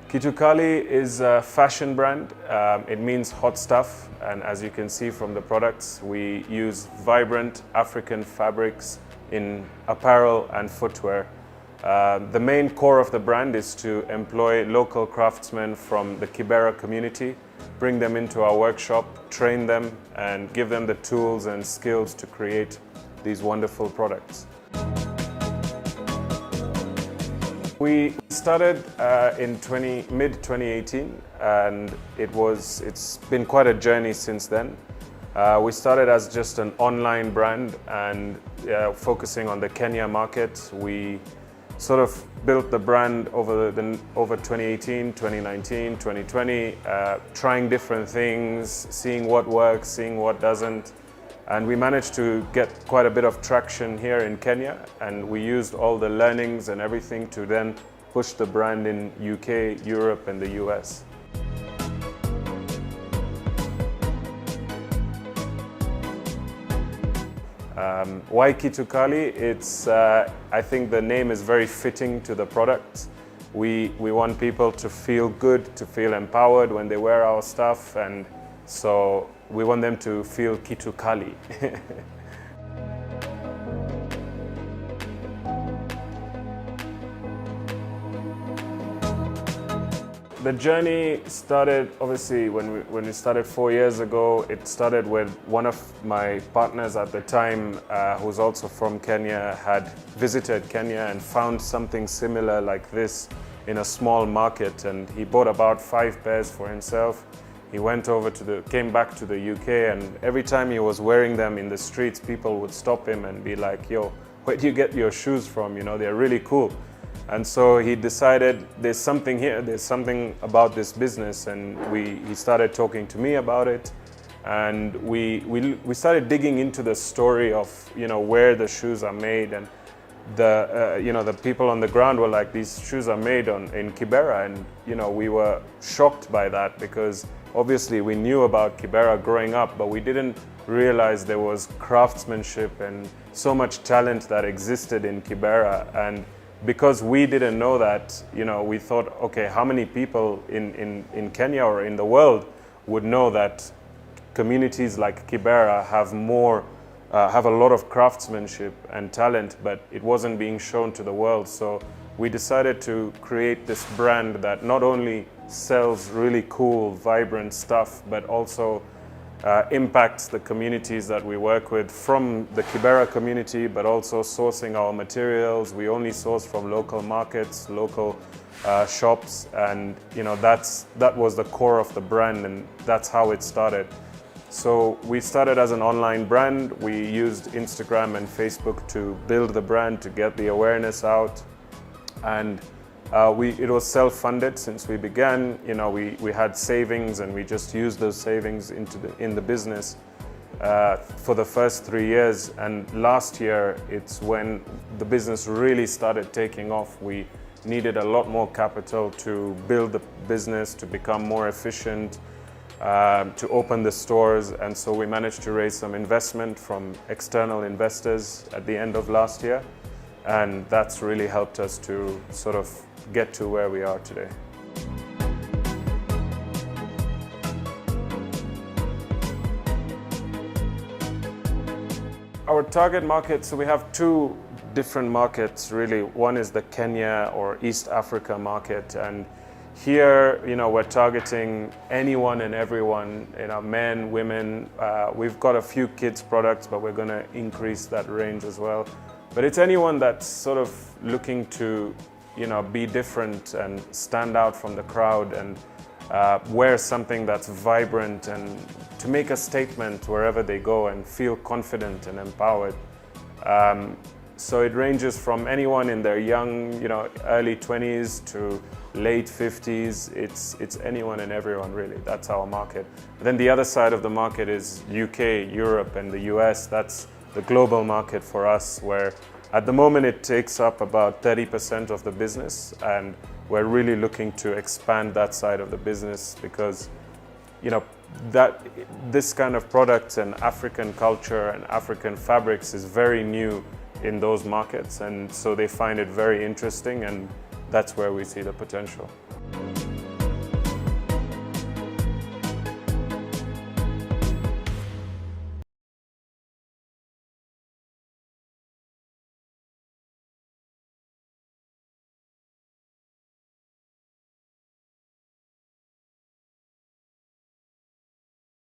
Kitukali is a fashion brand. It means hot stuff, and as you can see from the products, we use vibrant African fabrics in apparel and footwear. The main core of the brand is to employ local craftsmen from the Kibera community, bring them into our workshop, train them, and give them the tools and skills to create these wonderful products. We started in mid-2018, and it's been quite a journey since then. We started as just an online brand and focusing on the Kenya market. We sort of built the brand over 2018, 2019, 2020, trying different things, seeing what works, seeing what doesn't. And we managed to get quite a bit of traction here in Kenya, and we used all the learnings and everything to then push the brand in UK, Europe, and the US. Why Kitukali? I think the name is very fitting to the product. We want people to feel good, to feel empowered when they wear our stuff, and so we want them to feel Kitukali. The journey started, obviously, when we started 4 years ago. It started with one of my partners at the time, who's also from Kenya, had visited Kenya and found something similar like this in a small market, and he bought about 5 pairs for himself. He went over came back to the UK, and every time he was wearing them in the streets, people would stop him and be like, "Yo, where do you get your shoes from? You know, they're really cool." And so he decided there's something here, there's something about this business, and he started talking to me about it, and we started digging into the story of, you know, where the shoes are made, and the people on the ground were like, these shoes are made in Kibera, and you know, we were shocked by that because obviously we knew about Kibera growing up, but we didn't realize there was craftsmanship and so much talent that existed in Kibera. And because we didn't know that, you know, we thought, okay, how many people in Kenya or in the world would know that communities like Kibera have a lot of craftsmanship and talent, but it wasn't being shown to the world. So we decided to create this brand that not only sells really cool, vibrant stuff, but also impacts the communities that we work with from the Kibera community, but also sourcing our materials. We only source from local markets, local shops, and you know, that was the core of the brand, and that's how it started. So we started as an online brand. We used Instagram and Facebook to build the brand, to get the awareness out, and it was self-funded since we began. You know, we had savings, and we just used those savings in the business for the first 3 years. And last year, it's when the business really started taking off. We needed a lot more capital to build the business, to become more efficient, to open the stores, and so we managed to raise some investment from external investors at the end of last year, and that's really helped us to sort of get to where we are today. Our target market, so we have 2 different markets really. One is the Kenya or East Africa market, and here, you know, we're targeting anyone and everyone, you know, men, women. We've got a few kids products, but we're going to increase that range as well. But it's anyone that's sort of looking to, you know, be different and stand out from the crowd, and wear something that's vibrant, and to make a statement wherever they go and feel confident and empowered. So it ranges from anyone in their young, you know, early 20s to late 50s. It's anyone and everyone, really. That's our market. Then the other side of the market is UK, Europe, and the US. That's the global market for us, where at the moment it takes up about 30% of the business, and we're really looking to expand that side of the business because, you know, that this kind of products and African culture and African fabrics is very new in those markets, and so they find it very interesting, and that's where we see the potential.